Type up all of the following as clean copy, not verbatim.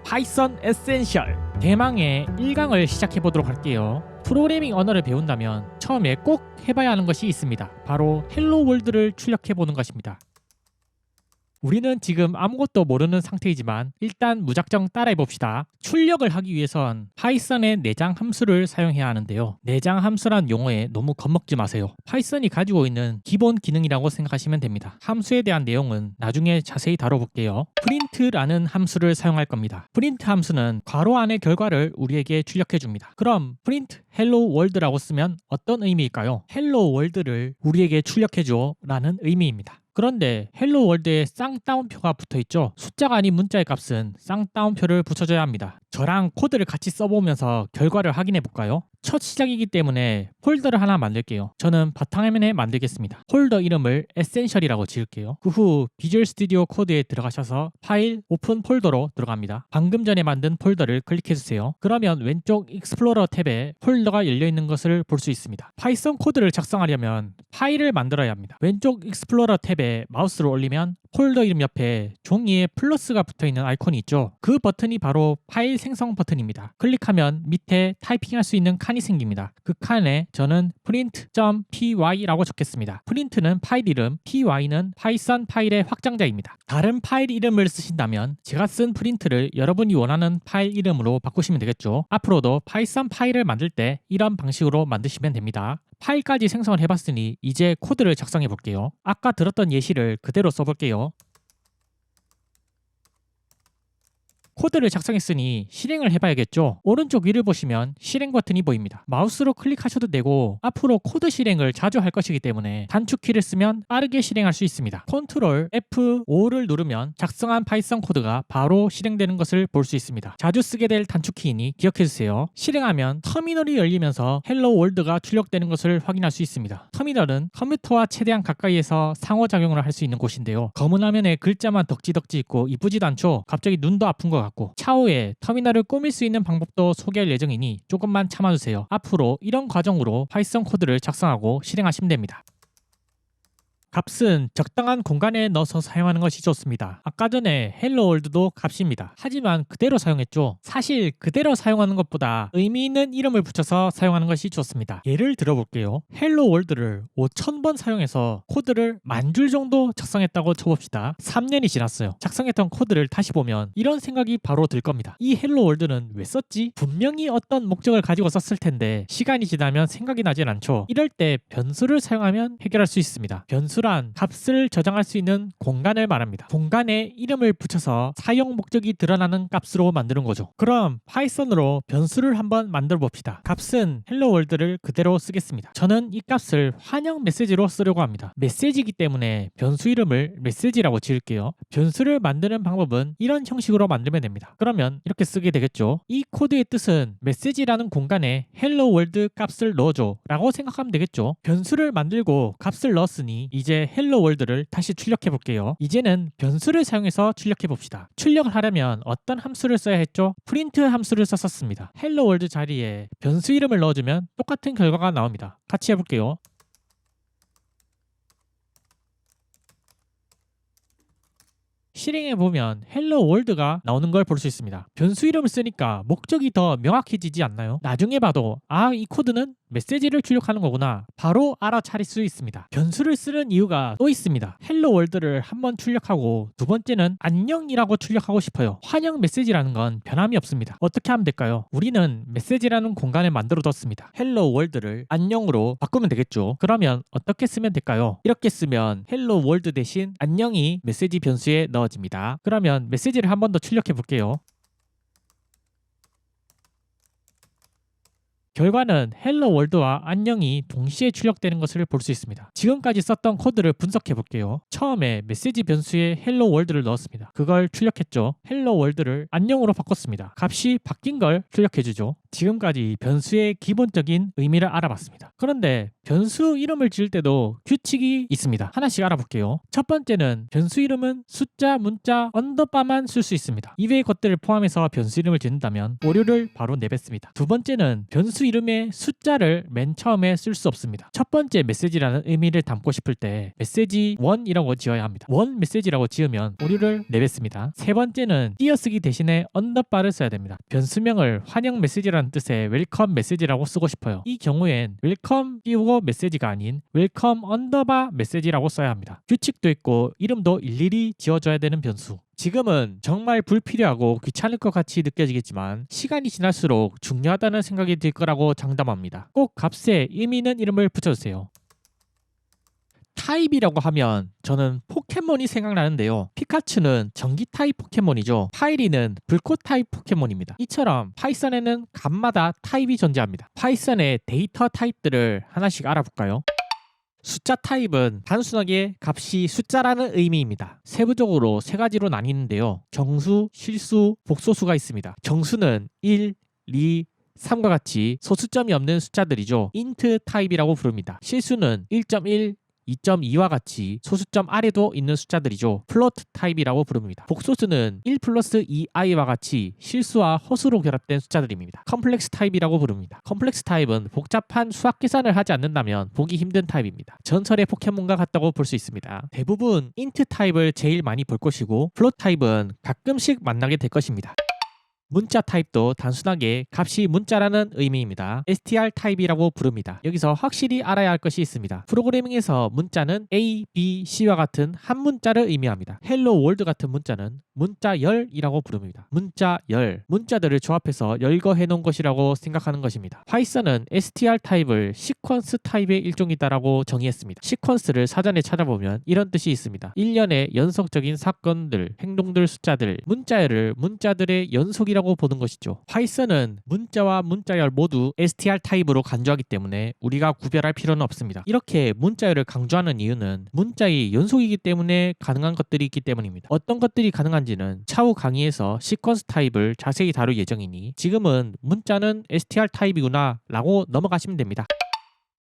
파이썬 에센셜 대망의 1강을 시작해보도록 할게요. 프로그래밍 언어를 배운다면 처음에 꼭 해봐야 하는 것이 있습니다. 바로 헬로 월드를 출력해보는 것입니다. 우리는 지금 아무것도 모르는 상태이지만 일단 무작정 따라해봅시다. 출력을 하기 위해선 파이썬의 내장 함수를 사용해야 하는데요. 내장 함수란 용어에 너무 겁먹지 마세요. 파이썬이 가지고 있는 기본 기능이라고 생각하시면 됩니다. 함수에 대한 내용은 나중에 자세히 다뤄볼게요. 프린트라는 함수를 사용할 겁니다. 프린트 함수는 괄호 안의 결과를 우리에게 출력해줍니다. 그럼 프린트 헬로 월드라고 쓰면 어떤 의미일까요? 헬로 월드를 우리에게 출력해줘 라는 의미입니다. 그런데 헬로 월드에 쌍따옴표가 붙어있죠. 숫자가 아닌 문자의 값은 쌍따옴표를 붙여줘야 합니다. 저랑 코드를 같이 써보면서 결과를 확인해 볼까요? 첫 시작이기 때문에 폴더를 하나 만들게요. 저는 바탕화면에 만들겠습니다. 폴더 이름을 에센셜이라고 지을게요. 그 후 비주얼 스튜디오 코드에 들어가셔서 파일 오픈 폴더로 들어갑니다. 방금 전에 만든 폴더를 클릭해주세요. 그러면 왼쪽 익스플로러 탭에 폴더가 열려있는 것을 볼 수 있습니다. 파이썬 코드를 작성하려면 파일을 만들어야 합니다. 왼쪽 익스플로러 탭에 마우스를 올리면 폴더 이름 옆에 종이에 플러스가 붙어있는 아이콘이 있죠. 그 버튼이 바로 파일 생성 버튼입니다. 클릭하면 밑에 타이핑할 수 있는 칸이 생깁니다. 그 칸에 저는 print.py라고 적겠습니다. print는 파일 이름, py는 파이썬 파일의 확장자입니다. 다른 파일 이름을 쓰신다면 제가 쓴 print를 여러분이 원하는 파일 이름으로 바꾸시면 되겠죠. 앞으로도 파이썬 파일을 만들 때 이런 방식으로 만드시면 됩니다. 파일까지 생성을 해봤으니 이제 코드를 작성해 볼게요. 아까 들었던 예시를 그대로 써볼게요. 코드를 작성했으니 실행을 해봐야겠죠. 오른쪽 위를 보시면 실행 버튼이 보입니다. 마우스로 클릭하셔도 되고 앞으로 코드 실행을 자주 할 것이기 때문에 단축키를 쓰면 빠르게 실행할 수 있습니다. 컨트롤 F5를 누르면 작성한 파이썬 코드가 바로 실행되는 것을 볼 수 있습니다. 자주 쓰게 될 단축키이니 기억해주세요. 실행하면 터미널이 열리면서 헬로 월드가 출력되는 것을 확인할 수 있습니다. 터미널은 컴퓨터와 최대한 가까이에서 상호작용을 할 수 있는 곳인데요. 검은 화면에 글자만 덕지덕지 있고 이쁘지도 않죠. 갑자기 눈도 아픈 것 같고 차후에 터미널을 꾸밀 수 있는 방법도 소개할 예정이니 조금만 참아주세요. 앞으로 이런 과정으로 파이썬 코드를 작성하고 실행하시면 됩니다. 값은 적당한 공간에 넣어서 사용하는 것이 좋습니다. 아까 전에 헬로 월드도 값입니다. 하지만 그대로 사용했죠. 사실 그대로 사용하는 것보다 의미 있는 이름을 붙여서 사용하는 것이 좋습니다. 예를 들어볼게요. 헬로 월드를 5000번 사용해서 코드를 10,000줄 정도 작성했다고 쳐봅시다. 3년이 지났어요. 작성했던 코드를 다시 보면 이런 생각이 바로 들 겁니다. 이 헬로 월드는 왜 썼지? 분명히 어떤 목적을 가지고 썼을 텐데 시간이 지나면 생각이 나진 않죠. 이럴 때 변수를 사용하면 해결할 수 있습니다. 변수란 값을 저장할 수 있는 공간을 말합니다. 공간에 이름을 붙여서 사용 목적이 드러나는 값으로 만드는 거죠. 그럼 파이썬으로 변수를 한번 만들어 봅시다. 값은 헬로 월드를 그대로 쓰겠습니다. 저는 이 값을 환영 메시지로 쓰려고 합니다. 메시지이기 때문에 변수 이름을 메시지라고 지을게요. 변수를 만드는 방법은 이런 형식으로 만들면 됩니다. 그러면 이렇게 쓰게 되겠죠. 이 코드의 뜻은 메시지라는 공간에 헬로 월드 값을 넣어줘 라고 생각하면 되겠죠. 변수를 만들고 값을 넣었으니 이제 헬로 월드를 다시 출력해 볼게요. 이제는 변수를 사용해서 출력해 봅시다. 출력을 하려면 어떤 함수를 써야 했죠? 프린트 함수를 썼었습니다. 헬로 월드 자리에 변수 이름을 넣어주면 똑같은 결과가 나옵니다. 같이 해볼게요. 실행해보면 헬로 월드가 나오는 걸 볼 수 있습니다. 변수 이름을 쓰니까 목적이 더 명확해지지 않나요? 나중에 봐도 이 코드는 메시지를 출력하는 거구나 바로 알아차릴 수 있습니다. 변수를 쓰는 이유가 또 있습니다. 헬로 월드를 한번 출력하고 두 번째는 안녕이라고 출력하고 싶어요. 환영 메시지라는 건 변함이 없습니다. 어떻게 하면 될까요? 우리는 메시지라는 공간을 만들어 뒀습니다. 헬로 월드를 안녕으로 바꾸면 되겠죠. 그러면 어떻게 쓰면 될까요? 이렇게 쓰면 헬로 월드 대신 안녕이 메시지 변수에 넣어집니다. 그러면 메시지를 한 번 더 출력해 볼게요. 결과는 헬로 월드와 안녕이 동시에 출력되는 것을 볼 수 있습니다. 지금까지 썼던 코드를 분석해 볼게요. 처음에 메시지 변수에 헬로 월드를 넣었습니다. 그걸 출력했죠. 헬로 월드를 안녕으로 바꿨습니다. 값이 바뀐 걸 출력해주죠. 지금까지 변수의 기본적인 의미를 알아봤습니다. 그런데 변수 이름을 지을 때도 규칙이 있습니다. 하나씩 알아볼게요. 첫 번째는 변수 이름은 숫자, 문자, 언더바만 쓸 수 있습니다. 이외의 것들을 포함해서 변수 이름을 짓는다면 오류를 바로 내뱉습니다. 두 번째는 변수 이름에 숫자를 맨 처음에 쓸 수 없습니다. 첫 번째 메시지라는 의미를 담고 싶을 때 메시지 1이라고 지어야 합니다. 1 메시지라고 지으면 오류를 내뱉습니다. 세 번째는 띄어쓰기 대신에 언더바를 써야 됩니다. 변수명을 환영 메시지라는 뜻의 웰컴 메시지라고 쓰고 싶어요. 이 경우엔 웰컴 띄우고 메시지가 아닌 웰컴 언더바 메시지라고 써야 합니다. 규칙도 있고 이름도 일일이 지어줘야 되는 변수. 지금은 정말 불필요하고 귀찮을 것 같이 느껴지겠지만 시간이 지날수록 중요하다는 생각이 들 거라고 장담합니다. 꼭 값에 의미 있는 이름을 붙여주세요. 타입이라고 하면 저는 포켓몬이 생각나는데요. 피카츄는 전기 타입 포켓몬이죠. 파이리는 불꽃 타입 포켓몬입니다. 이처럼 파이썬에는 값마다 타입이 존재합니다. 파이썬의 데이터 타입들을 하나씩 알아볼까요? 숫자 타입은 단순하게 값이 숫자라는 의미입니다. 세부적으로 세 가지로 나뉘는데요. 정수, 실수, 복소수가 있습니다. 정수는 1, 2, 3과 같이 소수점이 없는 숫자들이죠. 인트 타입이라고 부릅니다. 실수는 1.1, 2.2와 같이 소수점 아래도 있는 숫자들이죠. 플로트 타입이라고 부릅니다. 복소수는 1 플러스 2i와 같이 실수와 허수로 결합된 숫자들입니다. 컴플렉스 타입이라고 부릅니다. 컴플렉스 타입은 복잡한 수학 계산을 하지 않는다면 보기 힘든 타입입니다. 전설의 포켓몬과 같다고 볼 수 있습니다. 대부분 인트 타입을 제일 많이 볼 것이고 플로트 타입은 가끔씩 만나게 될 것입니다. 문자 타입도 단순하게 값이 문자라는 의미입니다. str 타입이라고 부릅니다. 여기서 확실히 알아야 할 것이 있습니다. 프로그래밍에서 문자는 A, B, C와 같은 한 문자를 의미합니다. 헬로 월드 같은 문자는 문자열이라고 부릅니다. 문자열, 문자들을 조합해서 열거해 놓은 것이라고 생각하는 것입니다. 파이썬은 str 타입을 시퀀스 타입의 일종이다라고 정의했습니다. 시퀀스를 사전에 찾아보면 이런 뜻이 있습니다. 일련의 연속적인 사건들, 행동들, 숫자들, 문자열을 문자들의 연속이라고 보는 것이죠. 파이썬은 문자와 문자열 모두 str 타입으로 간주하기 때문에 우리가 구별할 필요는 없습니다. 이렇게 문자열을 강조하는 이유는 문자의 연속이기 때문에 가능한 것들이 있기 때문입니다. 어떤 것들이 가능한지는 차후 강의에서 시퀀스 타입을 자세히 다룰 예정이니 지금은 문자는 str 타입이구나 라고 넘어가시면 됩니다.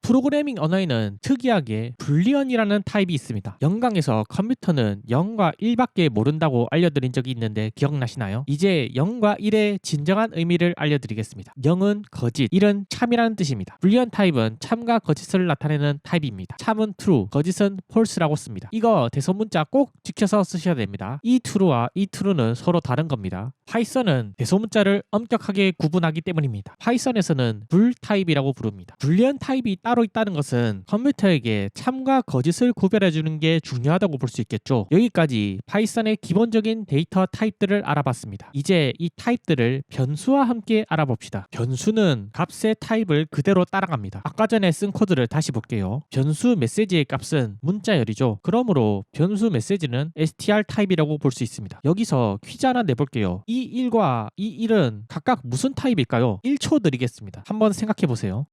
프로그래밍 언어에는 특이하게 불리언이라는 타입이 있습니다. 영강에서 컴퓨터는 0과 1밖에 모른다고 알려드린 적이 있는데 기억나시나요? 이제 0과 1의 진정한 의미를 알려드리겠습니다. 0은 거짓, 1은 참이라는 뜻입니다. 불리언 타입은 참과 거짓을 나타내는 타입입니다. 참은 true, 거짓은 false라고 씁니다. 이거 대소문자 꼭 지켜서 쓰셔야 됩니다. 이 true와 이 true는 서로 다른 겁니다. 파이썬은 대소문자를 엄격하게 구분하기 때문입니다. 파이썬에서는 불 타입이라고 부릅니다. 불리언 타입이 따로 있다는 것은 컴퓨터에게 참과 거짓을 구별해주는 게 중요하다고 볼 수 있겠죠. 여기까지 파이썬의 기본적인 데이터 타입들을 알아봤습니다. 이제 이 타입들을 변수와 함께 알아봅시다. 변수는 값의 타입을 그대로 따라갑니다. 아까 전에 쓴 코드를 다시 볼게요. 변수 메시지의 값은 문자열이죠. 그러므로 변수 메시지는 str 타입이라고 볼 수 있습니다. 여기서 퀴즈 하나 내볼게요. 이 1과 이 1은 각각 무슨 타입일까요? 1초 드리겠습니다. 한번 생각해 보세요.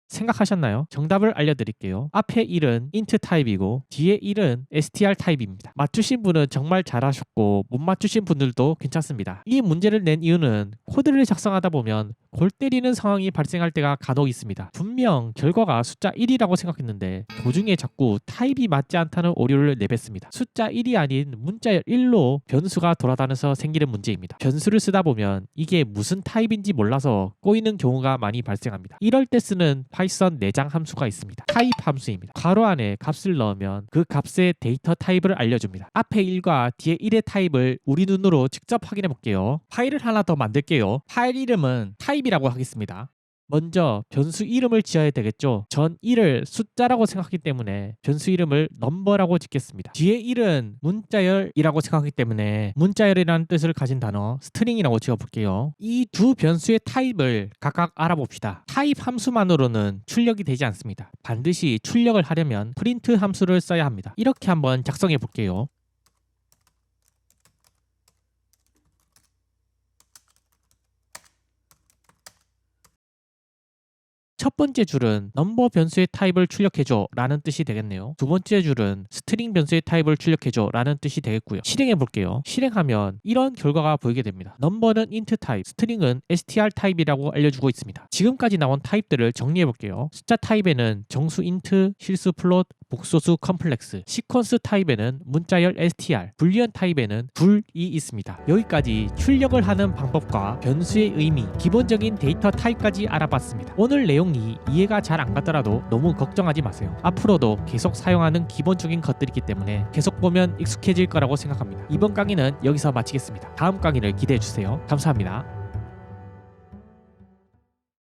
생각하셨나요? 정답을 알려드릴게요. 앞에 1은 int 타입이고 뒤에 1은 str 타입입니다. 맞추신 분은 정말 잘하셨고 못 맞추신 분들도 괜찮습니다. 이 문제를 낸 이유는 코드를 작성하다 보면 골 때리는 상황이 발생할 때가 간혹 있습니다. 분명 결과가 숫자 1이라고 생각했는데 도중에 자꾸 타입이 맞지 않다는 오류를 내뱉습니다. 숫자 1이 아닌 문자열 1로 변수가 돌아다녀서 생기는 문제입니다. 변수를 쓰다 보면 이게 무슨 타입인지 몰라서 꼬이는 경우가 많이 발생합니다. 이럴 때 쓰는 파이썬 내장 함수가 있습니다. 타입 함수입니다. 괄호 안에 값을 넣으면 그 값의 데이터 타입을 알려줍니다. 앞에 1과 뒤에 1의 타입을 우리 눈으로 직접 확인해 볼게요. 파일을 하나 더 만들게요. 파일 이름은 타입이라고 하겠습니다. 먼저 변수 이름을 지어야 되겠죠. 전 1을 숫자라고 생각하기 때문에 변수 이름을 넘버라고 짓겠습니다. 뒤에 1은 문자열이라고 생각하기 때문에 문자열이라는 뜻을 가진 단어 스트링이라고 지어볼게요. 이 두 변수의 타입을 각각 알아봅시다. 타입 함수만으로는 출력이 되지 않습니다. 반드시 출력을 하려면 프린트 함수를 써야 합니다. 이렇게 한번 작성해 볼게요. 첫 번째 줄은 넘버 변수의 타입을 출력해줘 라는 뜻이 되겠네요. 두 번째 줄은 스트링 변수의 타입을 출력해줘 라는 뜻이 되겠고요. 실행해 볼게요. 실행하면 이런 결과가 보이게 됩니다. 넘버는 int 타입, 스트링은 str 타입이라고 알려주고 있습니다. 지금까지 나온 타입들을 정리해 볼게요. 숫자 타입에는 정수 int, 실수 플롯, 복소수 컴플렉스, 시퀀스 타입에는 문자열 str, 불리언 타입에는 불이 있습니다. 여기까지 출력을 하는 방법과 변수의 의미, 기본적인 데이터 타입까지 알아봤습니다. 오늘 내용이 이해가 잘 안 가더라도 너무 걱정하지 마세요. 앞으로도 계속 사용하는 기본적인 것들이기 때문에 계속 보면 익숙해질 거라고 생각합니다. 이번 강의는 여기서 마치겠습니다. 다음 강의를 기대해 주세요. 감사합니다.